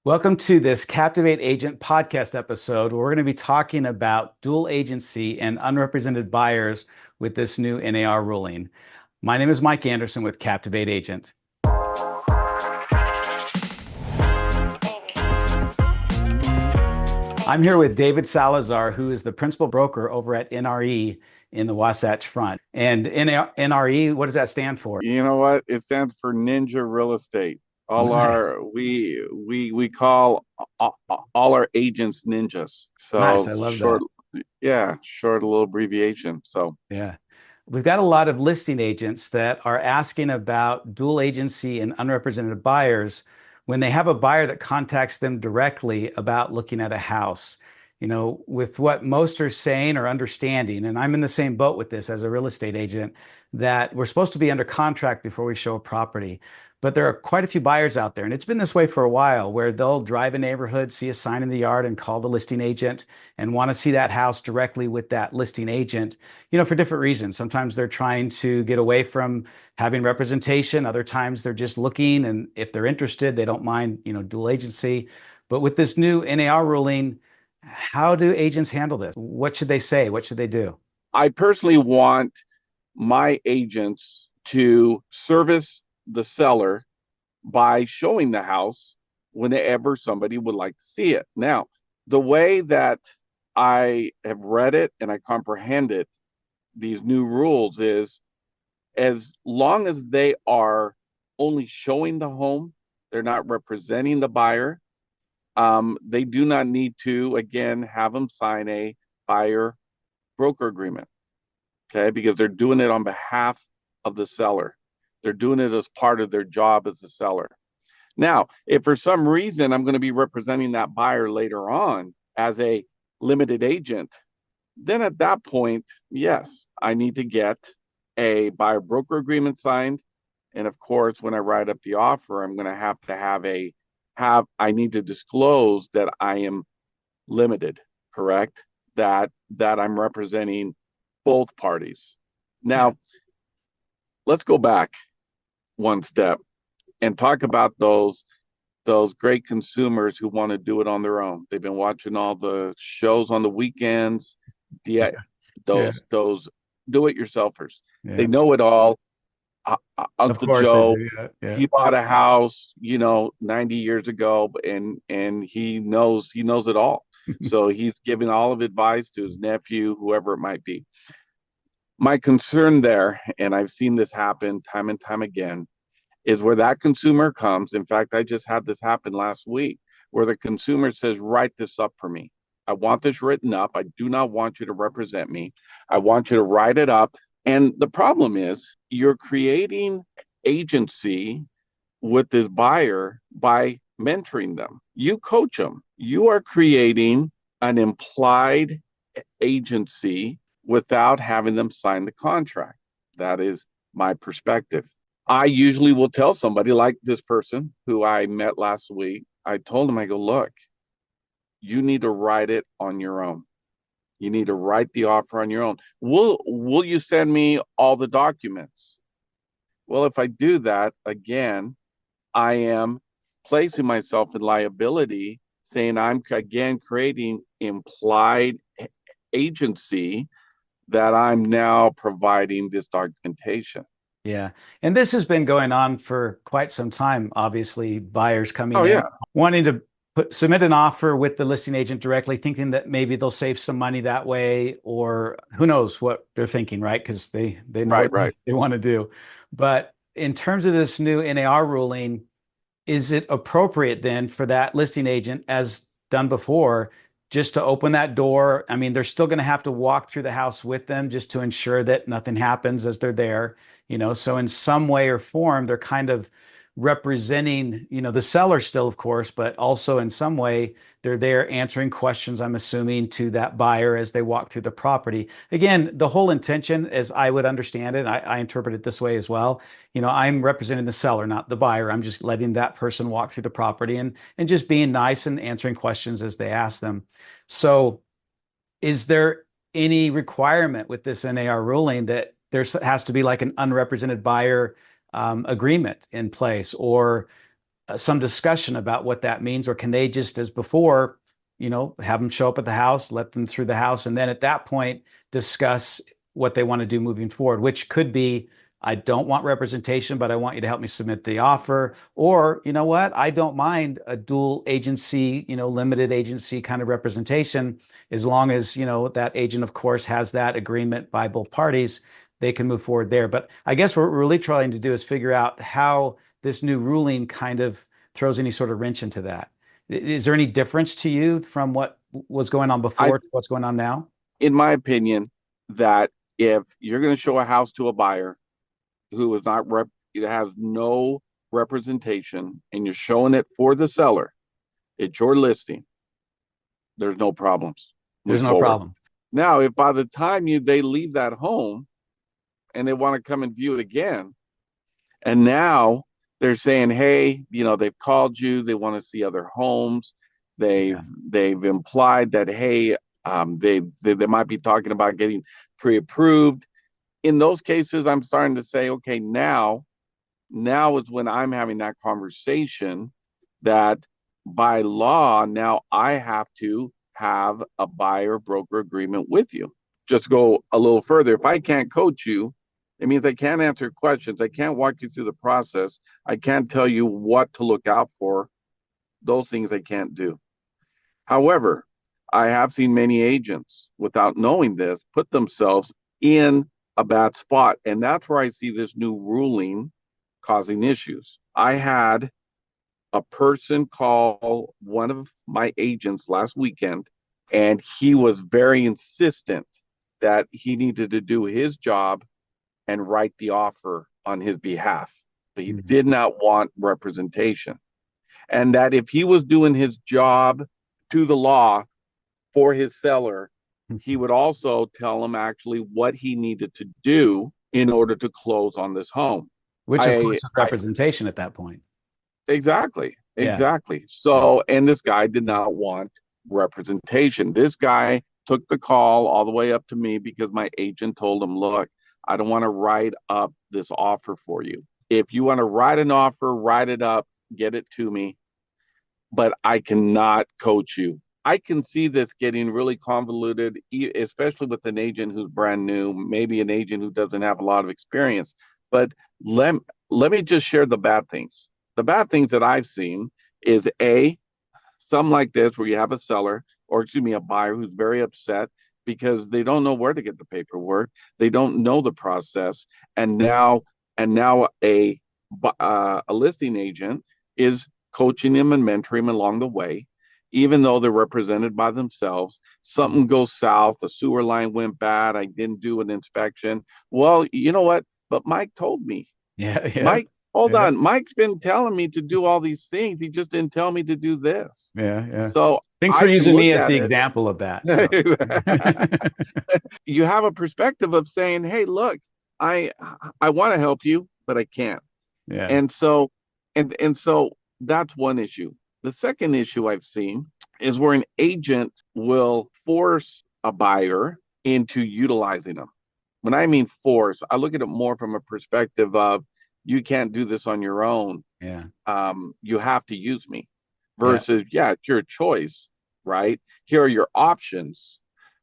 Welcome to this Captivate Agent podcast episode where we're going to be talking about dual agency and unrepresented buyers with this new NAR ruling. My name is Mike Anderson with Captivate Agent. I'm here with David Salazar, who is the principal broker over at NRE in the Wasatch Front. And NRE, what does that stand for? You know what? It stands for Ninja Real Estate. All Nice. our we call all our agents ninjas. Nice. So I love short, that. yeah, short little abbreviation. So Yeah. We've got a lot of listing agents that are asking about dual agency and unrepresented buyers when they have a buyer that contacts them directly about looking at a house. With what most are saying or understanding, and I'm in the same boat with this as a real estate agent, that we're supposed to be under contract before we show a property. But there are quite a few buyers out there, and it's been this way for a while, where they'll drive a neighborhood, see a sign in the yard, and call the listing agent and want to see that house directly with that listing agent, for different reasons. Sometimes they're trying to get away from having representation. Other times they're just looking, and if they're interested, they don't mind, dual agency. But with this new NAR ruling, how do agents handle this? What should they say? What should they do? I personally want my agents to service the seller by showing the house whenever somebody would like to see it. Now, the way that I have read it and I comprehend it, these new rules is as long as they are only showing the home, they're not representing the buyer. They do not need to, again, have them sign a buyer broker agreement, okay? Because they're doing it on behalf of the seller. They're doing it as part of their job as a seller. Now, if for some reason I'm going to be representing that buyer later on as a limited agent, then at that point, yes, I need to get a buyer broker agreement signed. And of course, when I write up the offer, I'm going to I need to disclose that I am limited, correct? That I'm representing both parties. Yeah. Now, let's go back one step and talk about those great consumers who want to do it on their own. They've been watching all the shows on the weekends. Yeah, Yeah. those do-it-yourselfers. They Yeah. know it all. Of Uncle course they Joe, do. Yeah. Yeah. he bought a house, 90 years ago, and he knows it all. So he's giving all of advice to his nephew, whoever it might be. My concern there, and I've seen this happen time and time again, is where that consumer comes. In fact, I just had this happen last week where the consumer says, write this up for me. I want this written up. I do not want you to represent me. I want you to write it up. And the problem is you're creating agency with this buyer by mentoring them. You coach them. You are creating an implied agency without having them sign the contract. That is my perspective. I usually will tell somebody like this person who I met last week. I told him, I go, look, you need to write it on your own. You need to write the offer on your own. Will you send me all the documents? Well, if I do that, again, I am placing myself in liability, saying I'm again creating implied agency that I'm now providing this documentation. Yeah. And this has been going on for quite some time. Obviously, buyers coming Oh in yeah, wanting to submit an offer with the listing agent directly, thinking that maybe they'll save some money that way, or who knows what they're thinking, right? Because they know right, what right. they want to do. But in terms of this new NAR ruling, is it appropriate then for that listing agent, as done before, just to open that door? I mean, they're still going to have to walk through the house with them just to ensure that nothing happens as they're there, So in some way or form, they're kind of representing, the seller still, of course, but also in some way they're there answering questions, I'm assuming, to that buyer as they walk through the property. Again, the whole intention, as I would understand it, I interpret it this way as well. I'm representing the seller, not the buyer. I'm just letting that person walk through the property and just being nice and answering questions as they ask them. So is there any requirement with this NAR ruling that there has to be like an unrepresented buyer agreement in place, or some discussion about what that means, or can they just, as before, have them show up at the house, let them through the house, and then at that point discuss what they want to do moving forward, which could be, I don't want representation, but I want you to help me submit the offer. Or, you know what, I don't mind a dual agency, limited agency kind of representation, as long as, that agent, of course, has that agreement by both parties, they can move forward there. But I guess what we're really trying to do is figure out how this new ruling kind of throws any sort of wrench into that. Is there any difference to you from what was going on I, before to what's going on now? in my opinion, that if you're going to show a house to a buyer who is not it has no representation, and you're showing it for the seller, it's your listing. There's no problems. There's Move no forward. problem. Now, if by the time they leave that home and they want to come and view it again, and now they're saying, hey, they've called you, they want to see other homes. They've Yeah. they've implied that, hey, they might be talking about getting pre-approved. In those cases, I'm starting to say, okay, now is when I'm having that conversation, that by law, now I have to have a buyer broker agreement with you. Just go a little further. If I can't coach you, it means I can't answer questions. I can't walk you through the process. I can't tell you what to look out for. Those things I can't do. However, I have seen many agents, without knowing this, put themselves in a bad spot. And that's where I see this new ruling causing issues. I had a person call one of my agents last weekend, and he was very insistent that he needed to do his job and write the offer on his behalf. But he Mhm. did not want representation. And that if he was doing his job to the law for his seller, he would also tell him actually what he needed to do in order to close on this home. Which, of I, course, is I representation at that point. exactly, Yeah. exactly. Yeah. So, and this guy did not want representation. This guy took the call all the way up to me because my agent told him, look, I don't want to write up this offer for you. If you want to write an offer, write it up, get it to me, but I cannot coach you. I can see this getting really convoluted, especially with an agent who's brand new, maybe an agent who doesn't have a lot of experience. But let, let me just share the bad things. The bad things that I've seen is some like this where you have a seller, or excuse me, a buyer who's very upset because they don't know where to get the paperwork, they don't know the process, and now a listing agent is coaching them and mentoring them along the way, even though they're represented by themselves. Mhm. Something goes south, the sewer line went bad, I didn't do an inspection. Well, you know what? But Mike told me. Yeah. Yeah. Mike, hold Yeah. on. Mike's been telling me to do all these things. He just didn't tell me to do this. Yeah. Yeah. So Thanks for I can using look me as at the it. example of that. So, You have a perspective of saying, "Hey, look, I I want to help you, but I can't." yeah. And so and so that's one issue. The second issue I've seen is where an agent will force a buyer into utilizing them. When I mean force, I look at it more from a perspective of, you can't do this on your own. Yeah. You have to use me. Yeah. Versus, yeah, it's your choice, right? Here are your options.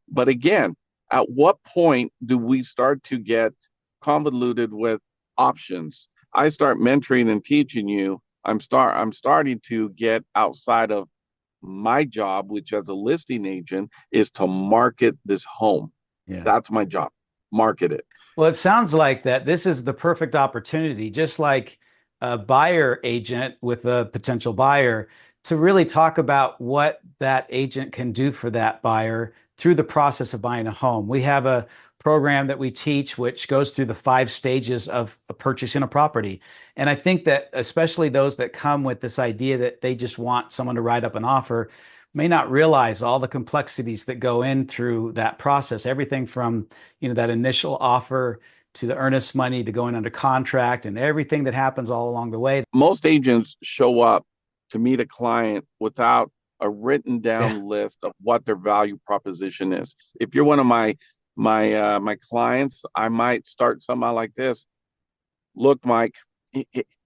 But again, at what point do we start to get convoluted with options? I start mentoring and teaching you. I'm starting to get outside of my job, which as a listing agent is to market this home. Yeah. That's my job. Market it. Well, it sounds like that this is the perfect opportunity, just like a buyer agent with a potential buyer, to really talk about what that agent can do for that buyer through the process of buying a home. We have a program that we teach which goes through the 5 stages of purchasing a property. And I think that especially those that come with this idea that they just want someone to write up an offer may not realize all the complexities that go in through that process. Everything from, that initial offer to the earnest money to going under contract and everything that happens all along the way. Most agents show up to meet a client without a written Yeah. down list of what their value proposition is. If you're one of my clients, I might start somehow like this. Look, Mike,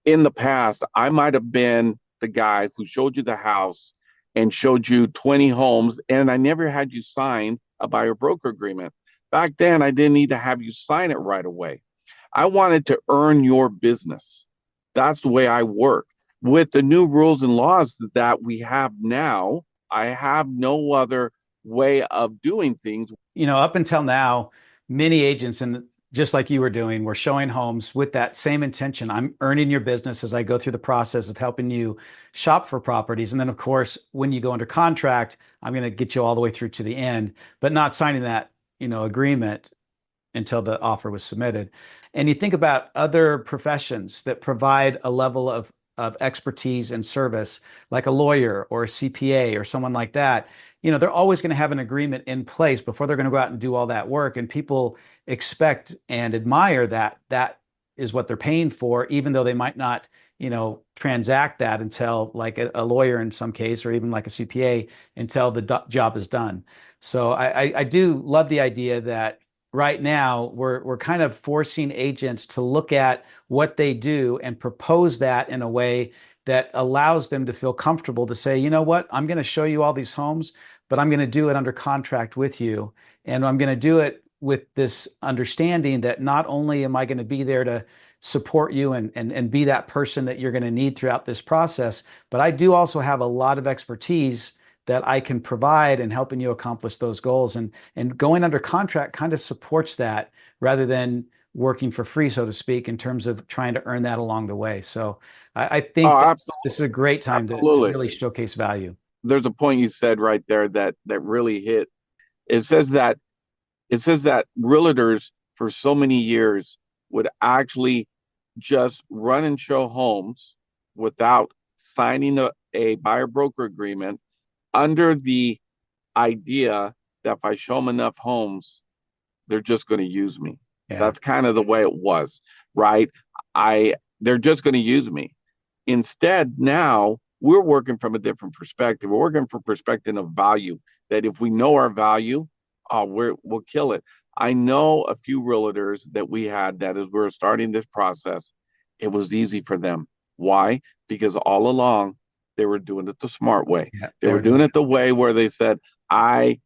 in the past, I might have been the guy who showed you the house and showed you 20 homes, and I never had you sign a buyer broker agreement. Back then, I didn't need to have you sign it right away. I wanted to earn your business. That's the way I work. With the new rules and laws that we have now, I have no other way of doing things. Up until now, many agents, and just like you were doing, were showing homes with that same intention. I'm earning your business as I go through the process of helping you shop for properties. And then, of course, when you go under contract, I'm going to get you all the way through to the end, but not signing that, agreement until the offer was submitted. And you think about other professions that provide a level of expertise and service, like a lawyer or a CPA or someone like that. They're always going to have an agreement in place before they're going to go out and do all that work. And people expect and admire that that is what they're paying for, even though they might not, transact that until, like a lawyer in some case, or even like a CPA, until the job is done. So I do love the idea that right now we're kind of forcing agents to look at what they do and propose that in a way that allows them to feel comfortable to say, you know what, I'm going to show you all these homes, but I'm going to do it under contract with you. And I'm going to do it with this understanding that not only am I going to be there to support you and be that person that you're going to need throughout this process, but I do also have a lot of expertise that I can provide in helping you accomplish those goals. And going under contract kind of supports that rather than working for free, so to speak, in terms of trying to earn that along the way. So I Oh, think that this is absolutely. a great time to Absolutely. really showcase value. There's a point you said right there that really hit. It says that it says that realtors for so many years would actually just run and show homes without signing a buyer broker agreement under the idea that if I show them enough homes, they're just going to use me. Yeah. That's kind of the way it was, right? I They're just going to use me. Instead, now we're working from a different perspective. We're working from perspective of value. That if we know our value, we'll kill it. I know a few realtors that we had that as we were starting this process, it was easy for them. Why? Because all along they were doing it the smart way. Yeah. They were doing it the way where they said, I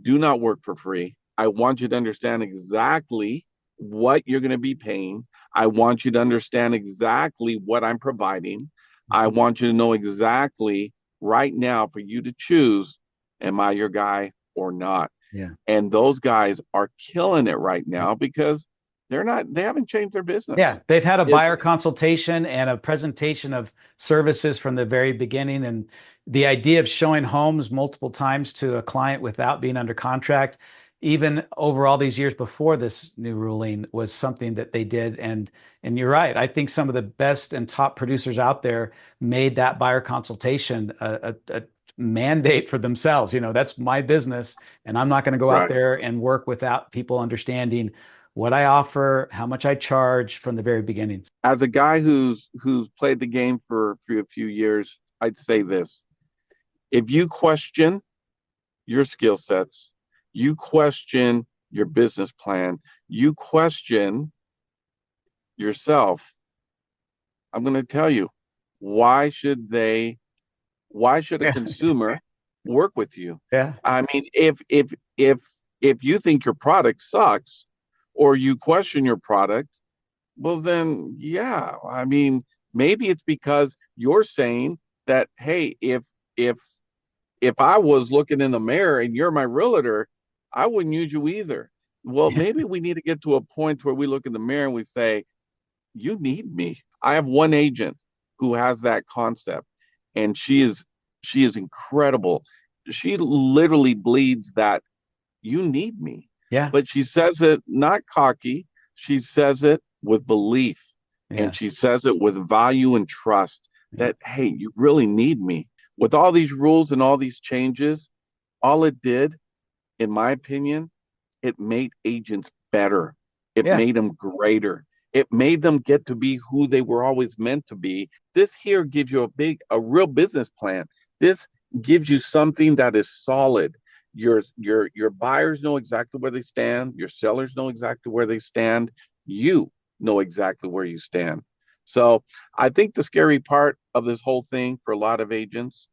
do not work for free. I want you to understand exactly what you're going to be paying. I want you to understand exactly what I'm providing. I want you to know exactly right now for you to choose, am I your guy or not? Yeah. And those guys are killing it right now because they haven't changed their business. Yeah, they've had a It's buyer consultation and a presentation of services from the very beginning. And the idea of showing homes multiple times to a client without being under contract, even over all these years before this new ruling, was something that they did. And you're right. I think some of the best and top producers out there made that buyer consultation a mandate for themselves. That's my business, and I'm not going to go out right. there and work without people understanding what I offer, how much I charge from the very beginning. As a guy who's played the game for a few years, I'd say this. If you question your skill sets, you question your business plan, you question yourself, I'm going to tell you, why should they why should a Yeah. consumer work with you? Yeah. I mean, if you think your product sucks or you question your product, well then yeah, I mean, maybe it's because you're saying that, hey, if if I was looking in the mirror and you're my realtor, I wouldn't use you either. Well, Yeah. maybe we need to get to a point where we look in the mirror and we say, you need me. I have one agent who has that concept, and she is incredible. She literally bleeds that you need me. Yeah. But she says it not cocky. She says it with belief, Yeah. and she says it with value and trust Yeah. that, hey, you really need me. With all these rules and all these changes, all it did, in my opinion, it made agents better. It Yeah. made them greater. It made them get to be who they were always meant to be. This here gives you a real business plan. This gives you something that is solid. Your buyers know exactly where they stand. Your sellers know exactly where they stand. You know exactly where you stand. So I think the scary part of this whole thing for a lot of agents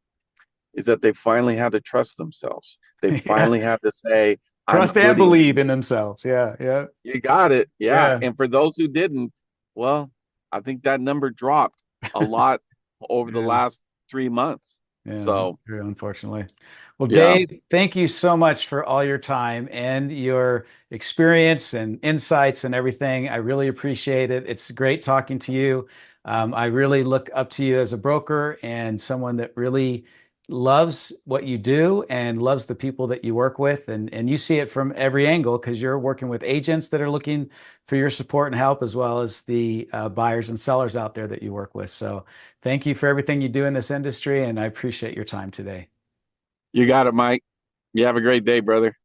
is that they finally had to trust themselves. They Yeah. finally had to say, I'm Trust and putting believe in, in themselves. Yeah. Yeah. you got it. Yeah. Yeah. And for those who didn't, well, I think that number dropped a lot over the Yeah. last 3 months. Yeah, that's So, true, unfortunately. Well, yeah, Dave, thank you so much for all your time and your experience and insights and everything. I really appreciate it. It's great talking to you. I really look up to you as a broker and someone that really loves what you do and loves the people that you work with. And you see it from every angle because you're working with agents that are looking for your support and help, as well as the buyers and sellers out there that you work with. So thank you for everything you do in this industry, and I appreciate your time today. you got it, Mike. You have a great day, brother.